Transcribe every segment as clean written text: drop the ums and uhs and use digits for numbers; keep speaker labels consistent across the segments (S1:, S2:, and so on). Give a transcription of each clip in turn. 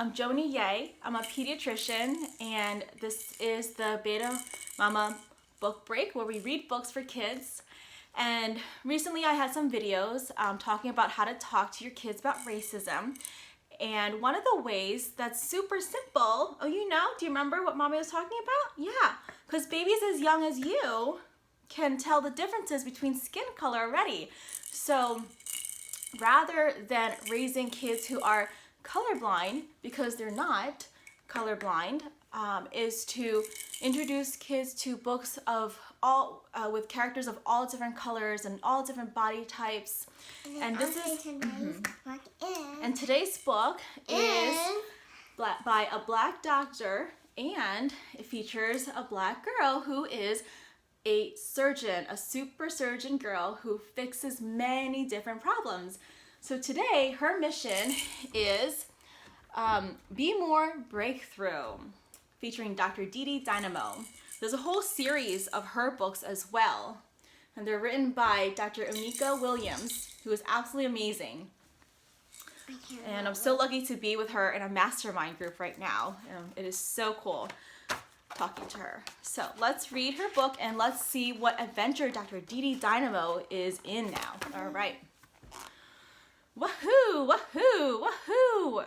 S1: I'm Joannie Yeh. I'm a pediatrician, and this is the Beta Mama book break where we read books for kids. And recently I had some videos talking about how to talk to your kids about racism. And one of the ways that's super simple, do you remember what Mommy was talking about? Yeah, because babies as young as you can tell the differences between skin color already. So rather than raising kids who are colorblind, because they're not colorblind, is to introduce kids to books of all with characters of all different colors and all different body types. And this is and today's book is by a black doctor, and it features a black girl who is a surgeon, a super surgeon girl who fixes many different problems. So today her mission is Beemore Breakthru, featuring Dr. Dynamo. There's a whole series of her books as well, and they're written by Dr. Oneeka Williams, who is absolutely amazing. And I'm so lucky to be with her in a mastermind group right now. It is so cool talking to her. So let's read her book and let's see what adventure Dr. Dynamo is in now. All right. Woohoo! Woohoo! Woohoo!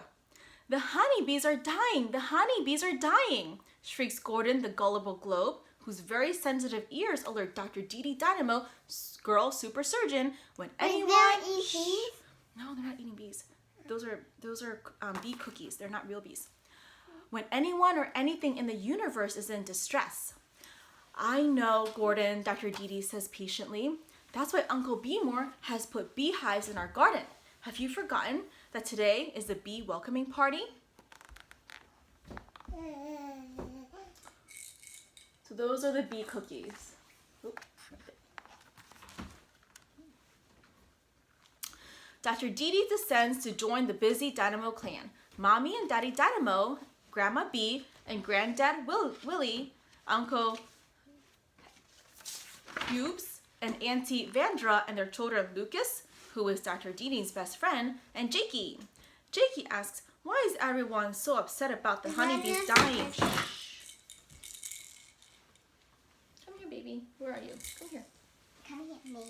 S1: The honeybees are dying! The honeybees are dying! Shrieks Gordon, the gullible globe, whose very sensitive ears alert Dr. Dynamo, girl super surgeon, when anyone...
S2: They're eating bees?
S1: No, they're not eating bees. Those are bee cookies. They're not real bees. When anyone or anything in the universe is in distress. I know, Gordon, Dr. says patiently. That's why Uncle Beemore has put beehives in our garden. Have you forgotten that today is the bee welcoming party? So those are the bee cookies. Oop. Dr. descends to join the busy Dynamo clan. Mommy and Daddy Dynamo, Grandma Bee, and Granddad Willie, Uncle Hubes, and Auntie Vandra and their children Lucas, who is Dr. Dede's best friend, and Jakey. Jakey asks, why is everyone so upset about the honeybees dying? Shh. Come here, baby. Where are you? Come here.
S2: Come get me.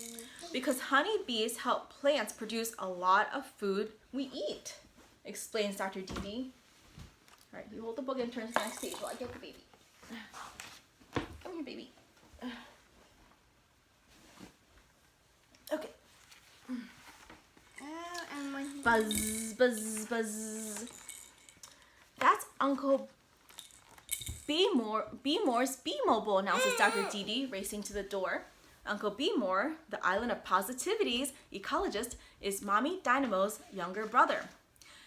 S1: Because honeybees help plants produce a lot of food we eat, explains Dr. All right, you hold the book and turn to the next page while I get the baby. Come here, baby. Okay. Buzz, buzz, buzz. That's Uncle Beemore's Bee-Mobile, announces Dr. racing to the door. Uncle Beemore, the island of positivity's ecologist, is Mommy Dynamo's younger brother.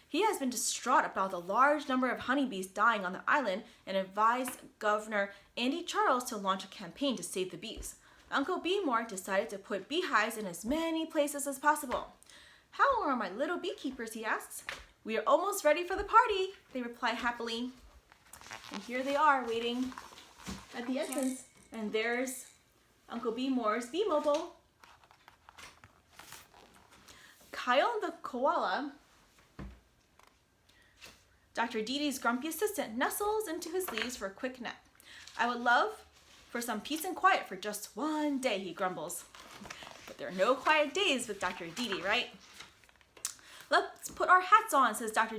S1: He has been distraught about the large number of honeybees dying on the island and advised Governor Andy Charles to launch a campaign to save the bees. Uncle Beemore decided to put beehives in as many places as possible. How are my little beekeepers, he asks. We are almost ready for the party, they reply happily. And here they are waiting at the entrance. And there's Uncle Beemore's Bee-Mobile. Kyle the koala, Dr. grumpy assistant, nestles into his leaves for a quick nap. I would love for some peace and quiet for just one day, he grumbles. But there are no quiet days with Dr. right? Let's put our hats on, says Dr.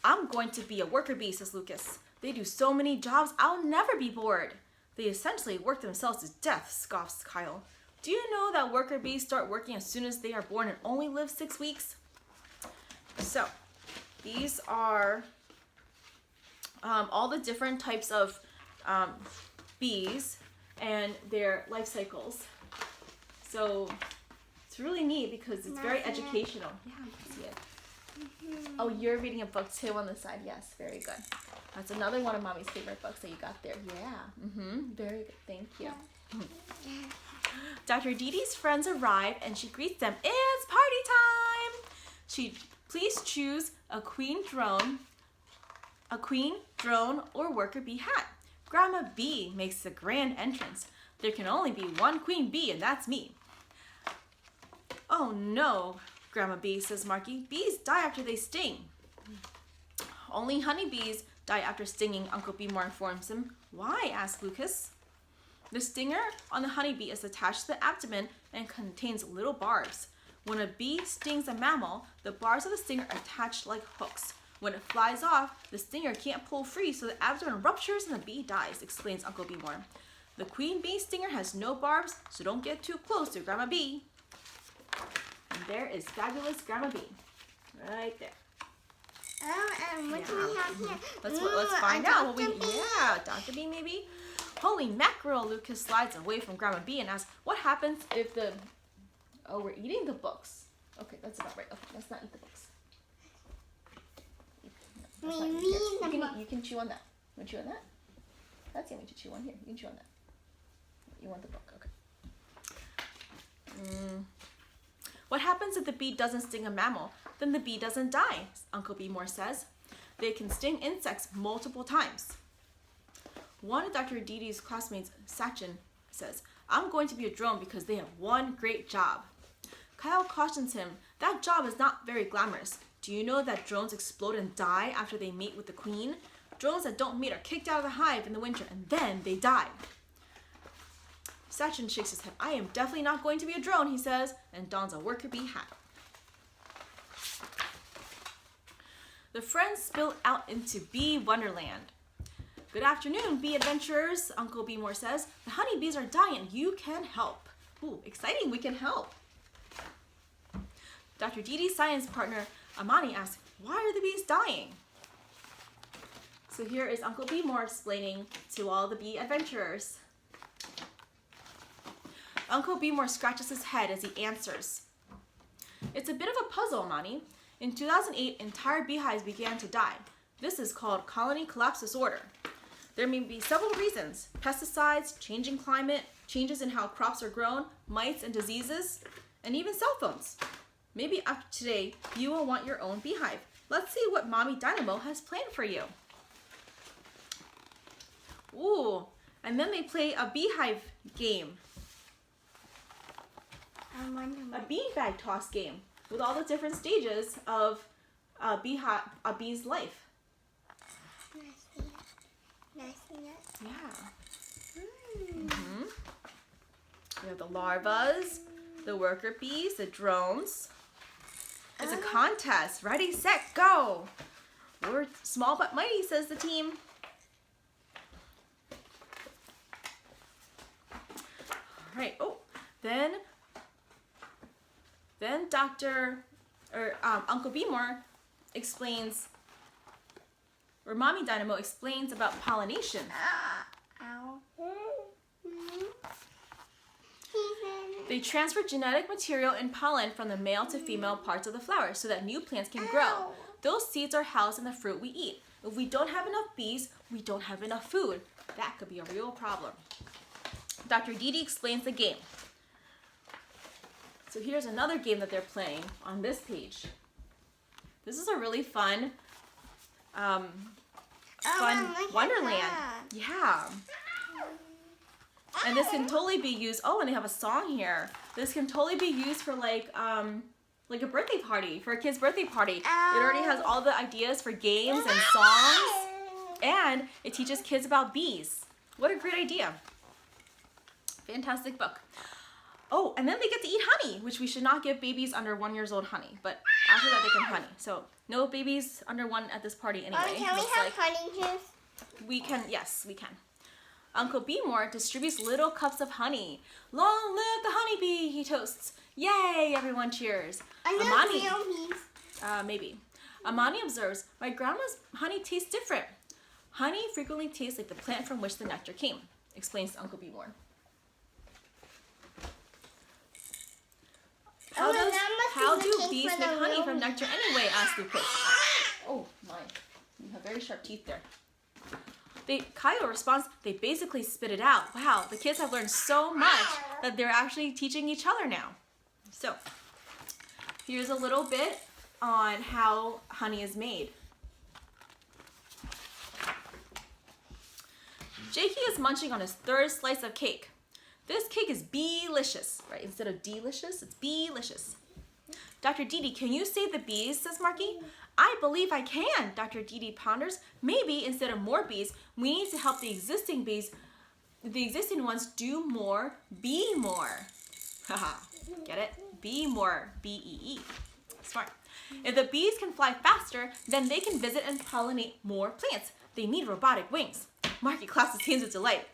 S1: I'm going to be a worker bee, says Lucas. They do so many jobs, I'll never be bored. They essentially work themselves to death, scoffs Kyle. Do you know that worker bees start working as soon as they are born and only live 6 weeks? So, these are all the different types of bees and their life cycles. So, it's really neat because it's very educational. Yeah, you can see it. Oh, you're reading a book too on the side. Yes, very good. That's another one of Mommy's favorite books that you got there. Yeah. Very good. Thank you. Dr. friends arrive and she greets them. It's party time! Please choose a queen drone, or worker bee hat. Grandma Bee makes the grand entrance. There can only be one queen bee, and that's me. Oh no, Grandma Bee, says Marky. Bees die after they sting. Only honeybees die after stinging, Uncle Beemore informs him. Why? Asks Lucas. The stinger on the honeybee is attached to the abdomen and contains little barbs. When a bee stings a mammal, the barbs of the stinger are attached like hooks. When it flies off, the stinger can't pull free, so the abdomen ruptures and the bee dies, explains Uncle Beemore. The queen bee stinger has no barbs, so don't get too close to Grandma Bee. And there is fabulous Grandma Bee, right there.
S2: Oh, and what do we have here?
S1: Let's find out. Yeah, Dr. Bee maybe. Holy mackerel! Lucas slides away from Grandma Bee and asks, "What happens if the?" Oh, we're eating the books. Okay, that's about right. Okay, let's not eat the books. You can chew on that. You want to chew on that? That's yummy to chew on. Here, you can chew on that. You want the book? Okay. What happens if the bee doesn't sting a mammal? Then the bee doesn't die, Uncle Beemore says. They can sting insects multiple times. One of Dr. Didi's classmates, Sachin, says, I'm going to be a drone because they have one great job. Kyle cautions him, that job is not very glamorous. Do you know that drones explode and die after they mate with the queen? Drones that don't mate are kicked out of the hive in the winter and then they die. Sachin shakes his head. I am definitely not going to be a drone, he says, and dons a worker bee hat. The friends spill out into Bee Wonderland. Good afternoon, bee adventurers, Uncle Beemore says. The honeybees are dying. You can help. Ooh, exciting, we can help. Dr. Didi's science partner, Amani, asks, why are the bees dying? So here is Uncle Beemore explaining to all the bee adventurers. Uncle Beemore scratches his head as he answers. It's a bit of a puzzle, Amani. In 2008, entire beehives began to die. This is called colony collapse disorder. There may be several reasons: pesticides, changing climate, changes in how crops are grown, mites and diseases, and even cell phones. Maybe after today, you will want your own beehive. Let's see what Mommy Dynamo has planned for you. Ooh, and then they play a beehive game. A beanbag toss game with all the different stages of a bee's life.
S2: Nice.
S1: Yeah. We have the larvas, the worker bees, the drones. It's a contest. Ready, set, go. We're small but mighty, says the team. All right. Oh, then Uncle Beemore explains, or Mommy Dynamo explains about pollination. They transfer genetic material in pollen from the male to female parts of the flower so that new plants can grow. Those seeds are housed in the fruit we eat. If we don't have enough bees, we don't have enough food. That could be a real problem. Dr. Didi explains the game. So here's another game that they're playing on this page. This is a really fun Wonderland. Yeah. And this can totally be used. Oh, and they have a song here. This can totally be used for like a birthday party, for a kid's birthday party. It already has all the ideas for games and songs, and it teaches kids about bees. What a great idea. Fantastic book. Oh, and then they get to eat honey, which we should not give babies under 1 year old honey. But after that, they can honey. So no babies under 1 at this party anyway.
S2: Can we have honey juice?
S1: We can, yes, we can. Uncle Beemore distributes little cups of honey. Long live the honeybee, he toasts. Yay, everyone cheers. Amani, maybe. Amani observes, my grandma's honey tastes different. Honey frequently tastes like the plant from which the nectar came, explains Uncle Beemore. How do bees make honey from nectar anyway? Asks Lucas. Oh my, you have very sharp teeth there. Kyle responds, they basically spit it out. Wow, the kids have learned so much that they're actually teaching each other now. So, here's a little bit on how honey is made. Jakey is munching on his 3rd slice of cake. This cake is bee-licious, right? Instead of delicious, it's bee-licious. Dr. Didi, can you save the bees, says Marky. I believe I can, Dr. Dee ponders. Maybe instead of more bees, we need to help the existing ones do more, be more. Haha, get it? Be more, B-E-E. Smart. If the bees can fly faster, then they can visit and pollinate more plants. They need robotic wings. Marky claps his hands with delight.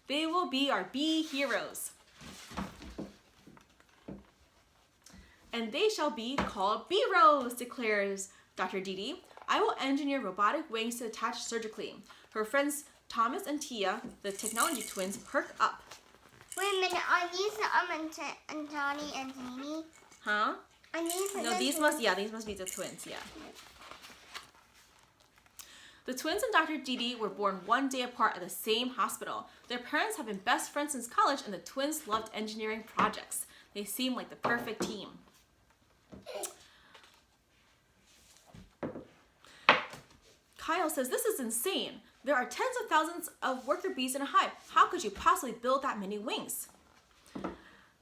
S1: They will be our bee heroes. And they shall be called Beeros, declares Dr. Dee. I will engineer robotic wings to attach surgically. Her friends Thomas and Tia, the technology twins, perk up.
S2: Wait a minute, are these Antoni and Zini?
S1: Huh?
S2: Are these
S1: No, these must be the twins, yeah. The twins and Dr. Dee were born one day apart at the same hospital. Their parents have been best friends since college, and the twins loved engineering projects. They seemed like the perfect team. Kyle says, this is insane. There are tens of thousands of worker bees in a hive. How could you possibly build that many wings?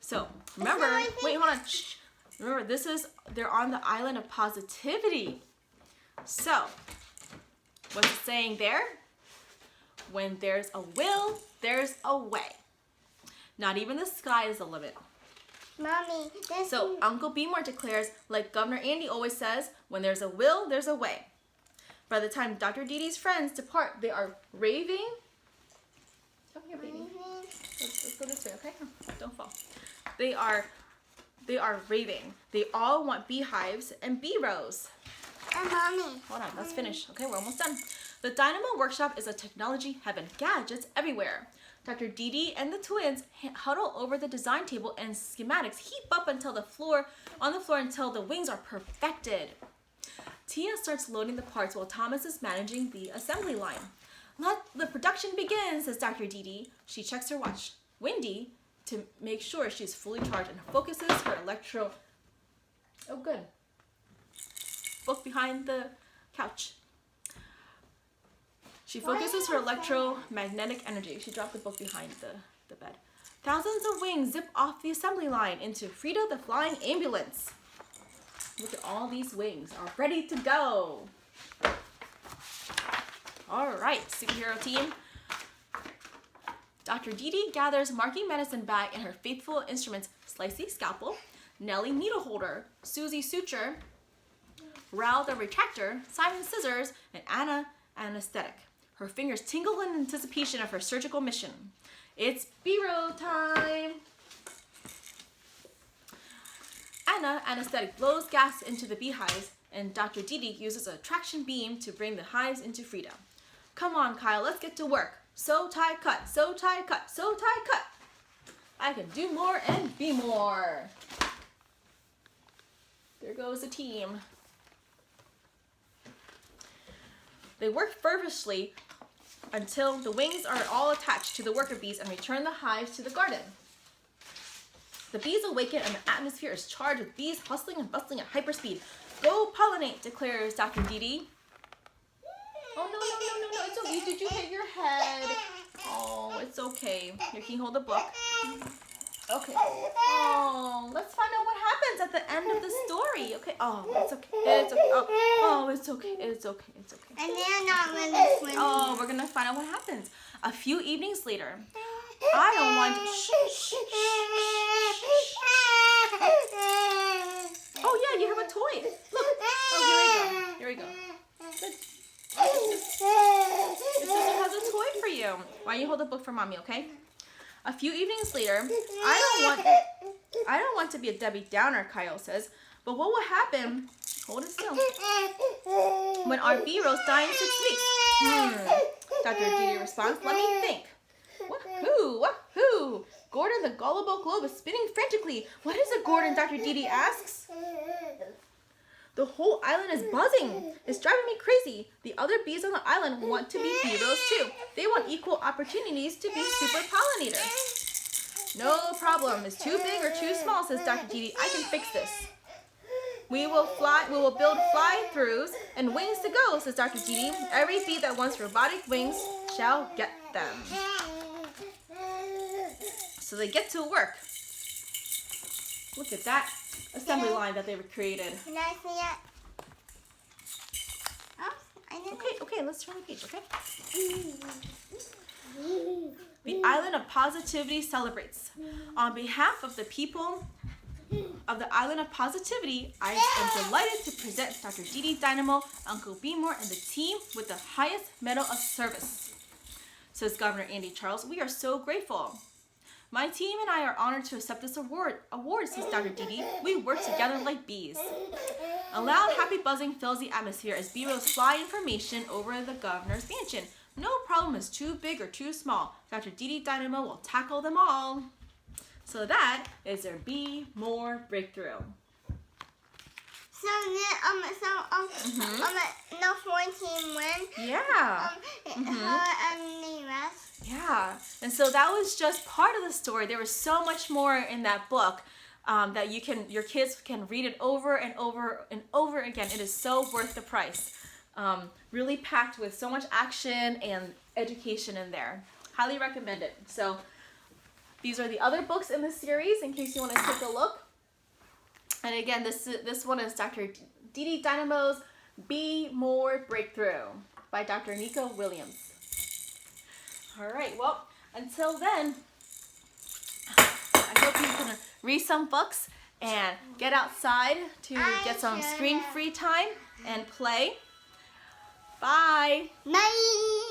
S1: So, remember, wait, hold on. Shh. Remember, they're on the island of positivity. So, what's it saying there? When there's a will, there's a way. Not even the sky is the limit.
S2: Mommy,
S1: So Uncle Beemore declares, like Governor Andy always says, when there's a will, there's a way. By the time Dr. Dee's friends depart, they are raving. Come here, baby. Let's go this way, okay? Don't fall. They are raving. They all want beehives and bee rows.
S2: And Mommy.
S1: Hold on, let's finish. Okay, we're almost done. The Dynamo workshop is a technology heaven. Gadgets everywhere. Dr. Dee and the twins huddle over the design table and schematics heap up on the floor until the wings are perfected. Tia starts loading the parts while Thomas is managing the assembly line. Let the production begin, says Dr. Dee. She checks her watch, Wendy, to make sure she's fully charged and focuses her book behind the couch. She focuses her electromagnetic energy. She dropped the book behind the bed. Thousands of wings zip off the assembly line into Frida the flying ambulance. Look at all these wings are ready to go. All right, superhero team. Dr. Dee gathers Marky medicine bag and her faithful instruments, Slicey scalpel, Nellie needle holder, Susie suture, Ral the retractor, Simon scissors, and Anna anesthetic. Her fingers tingle in anticipation of her surgical mission. It's B-roll time. Anna anesthetic blows gas into the beehives, and Dr. Dee uses a traction beam to bring the hives into Frida. Come on, Kyle, let's get to work. Sew, tie, cut, sew, tie, cut, sew, tie, cut. I can do more and be more. There goes the team. They work feverishly until the wings are all attached to the worker bees and return the hives to the garden. The bees awaken and the atmosphere is charged with bees hustling and bustling at hyperspeed. Go pollinate, declares Dr. Dee. Oh, no, it's okay. Did you hit your head? Oh, it's okay. Here, can you hold the book? Okay. Oh, let's find out what happens at the end of the story. Okay. Oh, it's okay. It's okay. Oh, it's okay. It's okay. It's okay.
S2: And they're not really swimming.
S1: Oh, we're gonna find out what happens. A few evenings later, I don't want to. Oh yeah, you have a toy. Look. Oh, here we go. Good. Your sister has a toy for you. Why don't you hold the book for mommy, okay? A few evenings later, I don't want to be a Debbie Downer, Kyle says, but what will happen, hold it still, when our B-Rose die in 6 weeks? Dr. Dee responds, let me think. Who? Gordon the gullible globe is spinning frantically. What is it, Gordon? Dr. Dee asks. The whole island is buzzing. It's driving me crazy. The other bees on the island want to be B-Rose too. They want equal opportunities to be super pollinators. No problem. It's too big or too small, says Dr. Dee. I can fix this. We will build fly-throughs and wings to go, says Dr. Dee. Every bee that wants robotic wings shall get them. So they get to work. Look at that assembly line that they created.
S2: Can I see it?
S1: let's turn the page, okay? The Island of Positivity celebrates. On behalf of the people of the Island of Positivity, I am delighted to present Dr. Dee Dee, Dynamo, Uncle Beemore, and the team with the highest medal of service. Says Governor Andy Charles. We are so grateful. My team and I are honored to accept this award, says Dr. Dee Dee. We work together like bees. A loud, happy buzzing fills the atmosphere as B-Rows fly information over the governor's mansion. No problem is too big or too small. Dr. Dee Dee, Dynamo will tackle them all. So that is their Beemore Breakthru.
S2: So no 14 win.
S1: Yeah.
S2: The rest.
S1: Yeah. And so that was just part of the story. There was so much more in that book that your kids can read it over and over and over again. It is so worth the price. Really packed with so much action and education in there. Highly recommend it. So these are the other books in the series in case you want to take a look. And again, this one is Dr. Dee Dee Dynamo's Beemore Breakthru by Dr. Oneeka Williams. All right, well, until then, I hope you can read some books and get outside to get some screen-free time and play. Bye.
S2: Bye.